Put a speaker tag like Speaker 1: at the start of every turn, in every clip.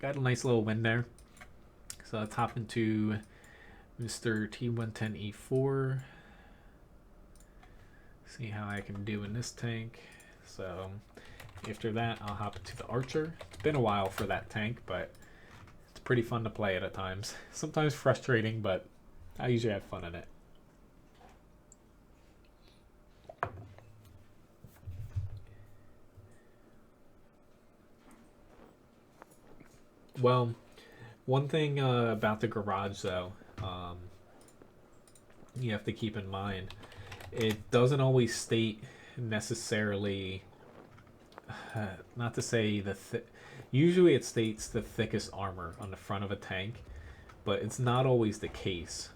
Speaker 1: got a nice little win there. So let's hop into Mr. T110E4. See how I can do in this tank. So after that, I'll hop into the Archer. It's been a while for that tank, but it's pretty fun to play it at times. Sometimes frustrating, but I usually have fun in it. Well, one thing about the garage, though, you have to keep in mind, it doesn't always state necessarily, not to say usually it states the thickest armor on the front of a tank, but it's not always the case.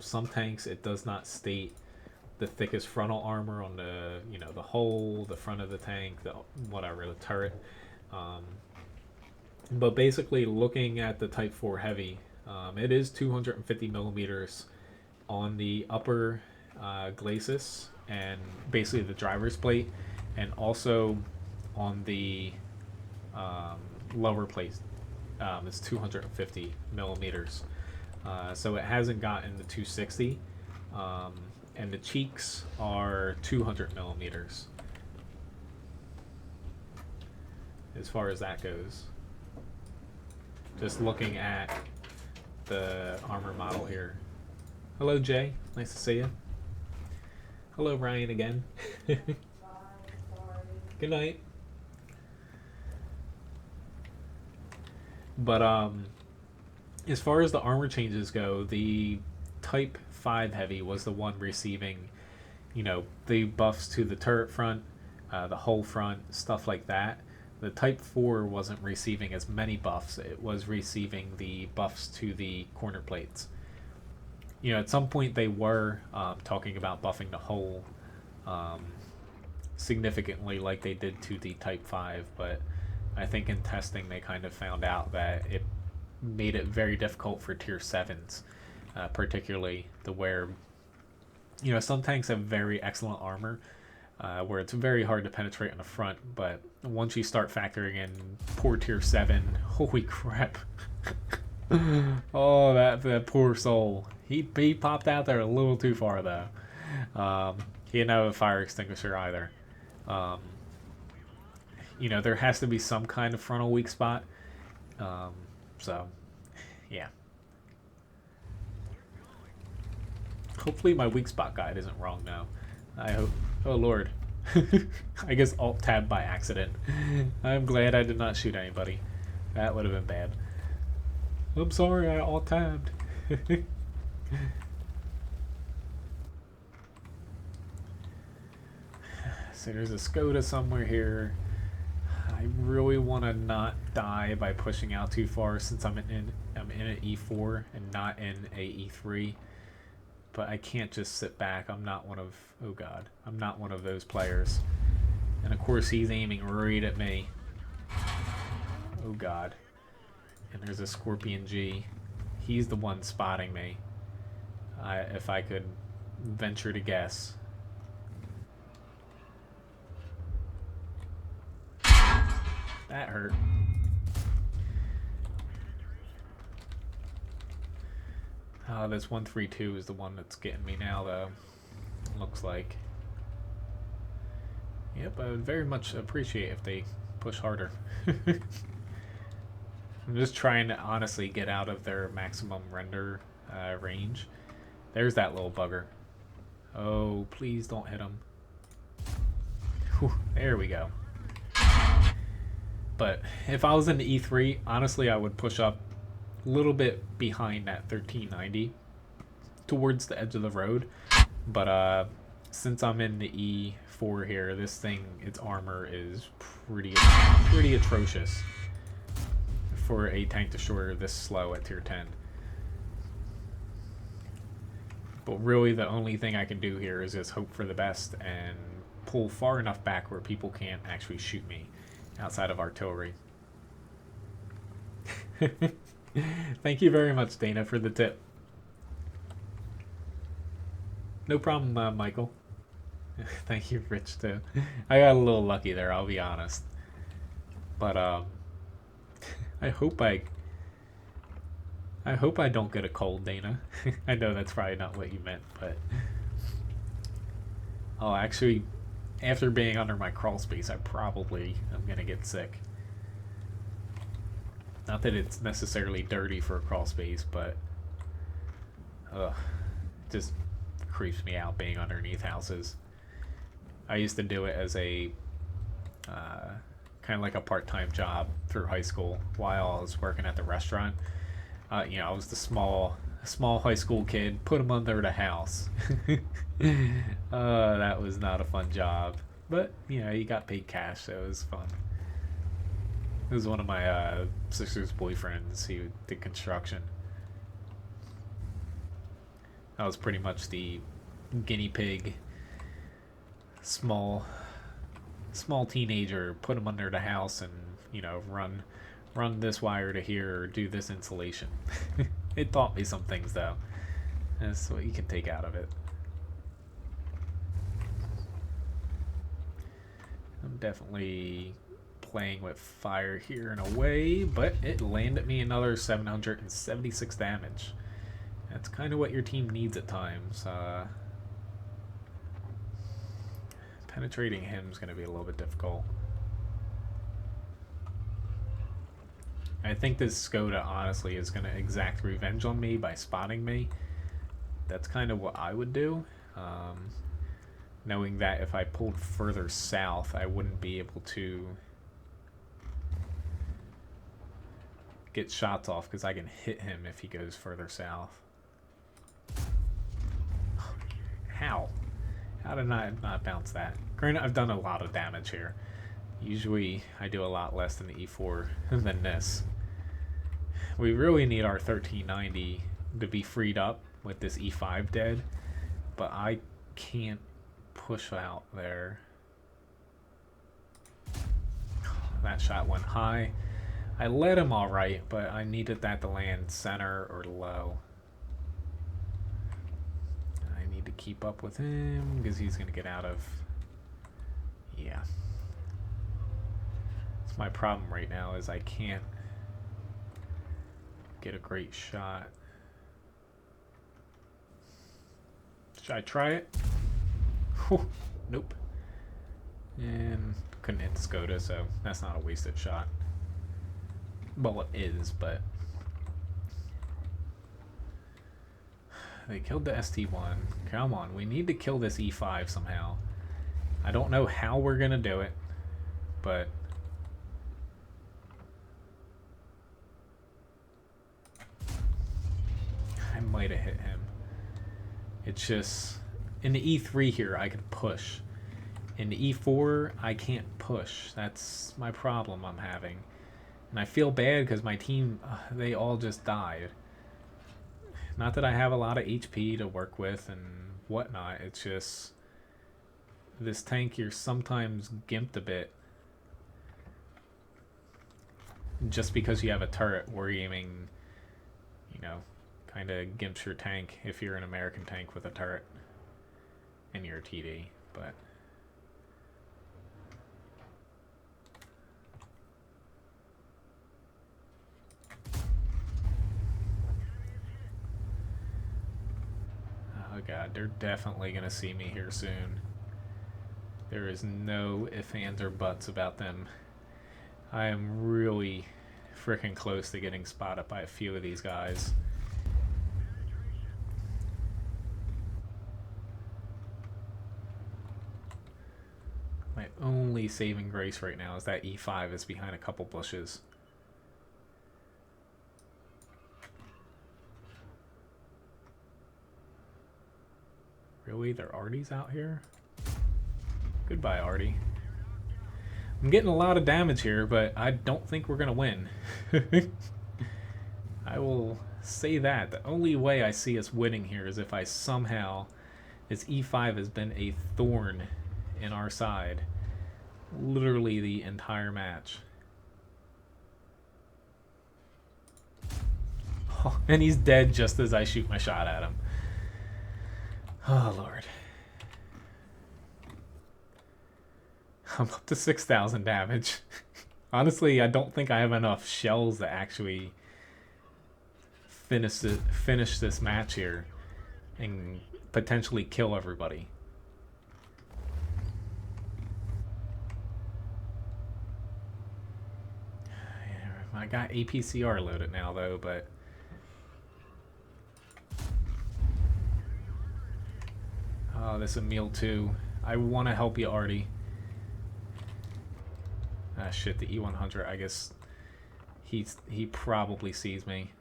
Speaker 1: Some tanks, it does not state the thickest frontal armor on the, the hull, the front of the tank, the whatever, the turret. But basically, looking at the Type 4 Heavy, it is 250 millimeters on the upper glacis and basically the driver's plate, and also on the lower plate it's 250 millimeters. So it hasn't gotten the 260, and the cheeks are 200 millimeters as far as that goes. Just looking at the armor model here. Hello, Jay. Nice to see you. Hello, Ryan, again. Good night. But as far as the armor changes go, the Type 5 Heavy was the one receiving, the buffs to the turret front, the hull front, stuff like that. The Type 4 wasn't receiving as many buffs. It was receiving the buffs to the corner plates. At some point they were talking about buffing the hull significantly like they did to the Type 5, but I think in testing they kind of found out that it made it very difficult for Tier 7s, particularly to where, some tanks have very excellent armor, where it's very hard to penetrate on the front, but once you start factoring in poor Tier 7, holy crap. Oh, that poor soul. He popped out there a little too far, though. He didn't have a fire extinguisher either. There has to be some kind of frontal weak spot. So, yeah. Hopefully my weak spot guide isn't wrong now. I hope. Oh, Lord. I guess Alt-Tab by accident. I'm glad I did not shoot anybody. That would have been bad. I'm sorry, I Alt-Tabbed. So there's a Skoda somewhere here. I really want to not die by pushing out too far since I'm in an E4 and not in a E3. But I can't just sit back. I'm not one of... Oh, God. I'm not one of those players. And, of course, he's aiming right at me. Oh, God. And there's a Scorpion G. He's the one spotting me. If I could venture to guess. That hurt. This 132 is the one that's getting me now, though. Looks like. Yep, I would very much appreciate if they push harder. I'm just trying to honestly get out of their maximum render range. There's that little bugger. Oh, please don't hit him. Whew, there we go. But if I was in the E3, honestly, I would push up a little bit behind that 1390 towards the edge of the road. But since I'm in the E4 here, this thing, its armor is pretty atrocious for a tank destroyer this slow at tier 10. But really the only thing I can do here is just hope for the best and pull far enough back where people can't actually shoot me outside of artillery. Thank you very much, Dana, for the tip. No problem, Michael. Thank you, Rich, too. I got a little lucky there, I'll be honest. But I hope I don't get a cold, Dana. I know that's probably not what you meant, but oh, actually, after being under my crawl space, I probably am gonna get sick. Not that it's necessarily dirty for a crawl space, but ugh, it just creeps me out being underneath houses. I used to do it as a kind of like a part-time job through high school while I was working at the restaurant. You know, I was the small high school kid. Put him under the house. That was not a fun job, but you know, you got paid cash, so it was fun. It was one of my sister's boyfriends. He did construction. I was pretty much the guinea pig. Small teenager. Put him under the house and, you know, run this wire to here or do this insulation. It taught me some things though. That's what you can take out of it. I'm definitely playing with fire here in a way, but it landed me another 776 damage. That's kind of what your team needs at times. Penetrating him is going to be a little bit difficult. I think this Skoda honestly is going to exact revenge on me by spotting me. That's kind of what I would do. Knowing that if I pulled further south, I wouldn't be able to get shots off because I can hit him if he goes further south. How? How did I not bounce that? Granted, I've done a lot of damage here. Usually, I do a lot less than the E4 than this. We really need our 1390 to be freed up with this E5 dead, but I can't push out there. That shot went high. I led him all right, but I needed that to land center or low. I need to keep up with him because he's going to get out of... Yeah. That's my problem right now is I can't get a great shot. Should I try it? Nope. And couldn't hit the Skoda, so that's not a wasted shot. Well, it is, but they killed the ST1. Come on, we need to kill this E5 somehow. I don't know how we're gonna do it, but I might have hit him. It's just in the E3 here I could push. In the E4 I can't push. That's my problem I'm having. And I feel bad because my team, they all just died. Not that I have a lot of HP to work with and whatnot. It's just this tank here sometimes gimped a bit. Just because you have a turret wargaming, you know, kind of gimps your tank if you're an American tank with a turret and you're a TD. But oh god, they're definitely gonna see me here soon. There is no ifs, ands, or buts about them. I am really freaking close to getting spotted by a few of these guys. My only saving grace right now is that E5 is behind a couple bushes. Really? There are Arties out here? Goodbye, Artie. I'm getting a lot of damage here, but I don't think we're going to win. I will say that. The only way I see us winning here is if I somehow... This E5 has been a thorn in our side. Literally the entire match. Oh, and he's dead just as I shoot my shot at him. Oh, Lord. I'm up to 6,000 damage. Honestly, I don't think I have enough shells to actually finish this match here and potentially kill everybody. I got APCR loaded now though, but oh, this is meal too. I want to help you, Artie. Ah, shit, the E100. I guess he probably sees me.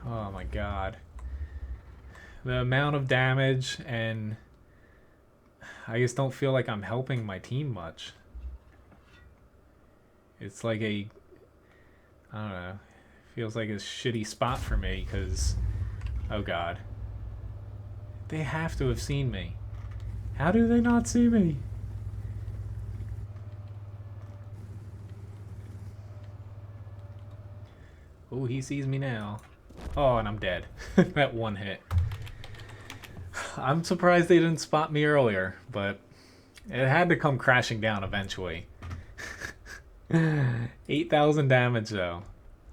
Speaker 1: Oh my god. The amount of damage, and I just don't feel like I'm helping my team much. It's like I don't know, feels like a shitty spot for me because, oh god. They have to have seen me. How do they not see me? Oh, he sees me now. Oh, and I'm dead. That one hit. I'm surprised they didn't spot me earlier, but it had to come crashing down eventually. 8,000 damage though.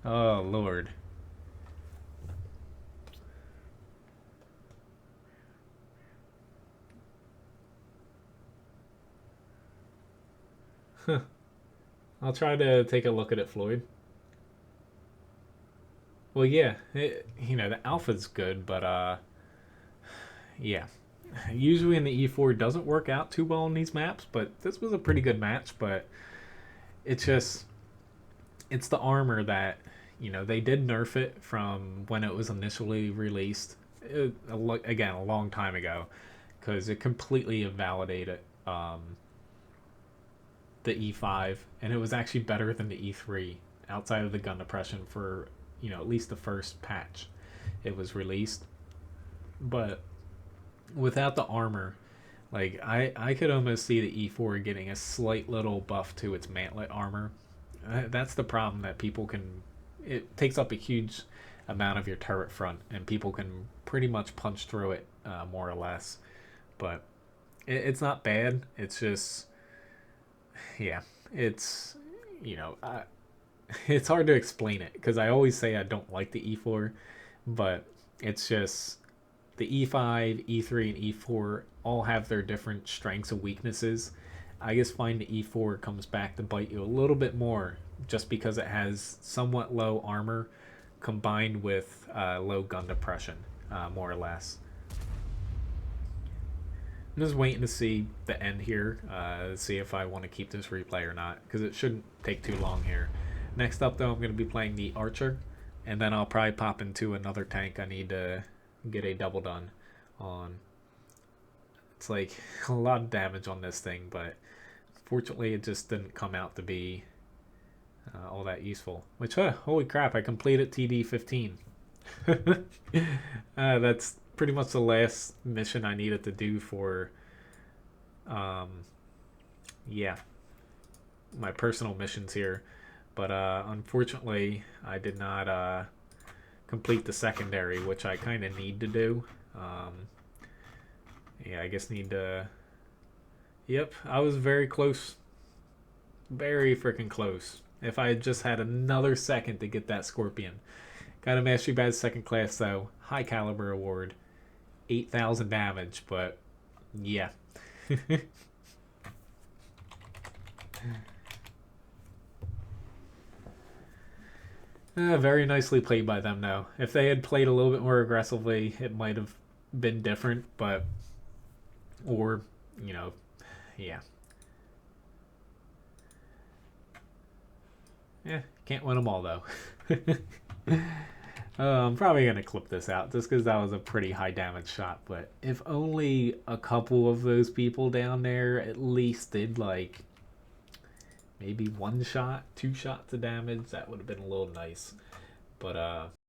Speaker 1: Oh, Lord. I'll try to take a look at it, Floyd. Well, yeah, the alpha's good, but yeah. Usually in the E4 doesn't work out too well in these maps, but this was a pretty good match, but it's just, it's the armor that, they did nerf it from when it was initially released, again, a long time ago, because it completely invalidated the E5, and it was actually better than the E3 outside of the gun depression for, at least the first patch it was released. But without the armor, like I could almost see the E4 getting a slight little buff to its mantlet armor. That's the problem, that people can. It takes up a huge amount of your turret front, and people can pretty much punch through it, more or less. But it's not bad. It's just, yeah, it's it's hard to explain it because I always say I don't like the E4, but it's just the E5, E3, and E4 all have their different strengths and weaknesses. I just find the E4 comes back to bite you a little bit more just because it has somewhat low armor combined with low gun depression, more or less. I'm just waiting to see the end here, see if I want to keep this replay or not, because it shouldn't take too long here. Next up, though, I'm going to be playing the Archer, and then I'll probably pop into another tank I need to get a double done on. It's like a lot of damage on this thing, but fortunately it just didn't come out to be all that useful. Which, holy crap, I completed TD15. That's pretty much the last mission I needed to do for, yeah, my personal missions here. But unfortunately, I did not complete the secondary, which I kind of need to do. Yeah, I guess need to. Yep, I was very close. Very freaking close. If I had just had another second to get that Scorpion. Got a Mastery Badge second class, though. High caliber award. 8,000 damage, but yeah. Very nicely played by them, though. If they had played a little bit more aggressively, it might have been different, but. Or, yeah. Yeah, can't win them all, though. I'm probably going to clip this out just because that was a pretty high damage shot. But if only a couple of those people down there at least did, like, maybe 1 shot, 2 shots of damage, that would have been a little nice. But,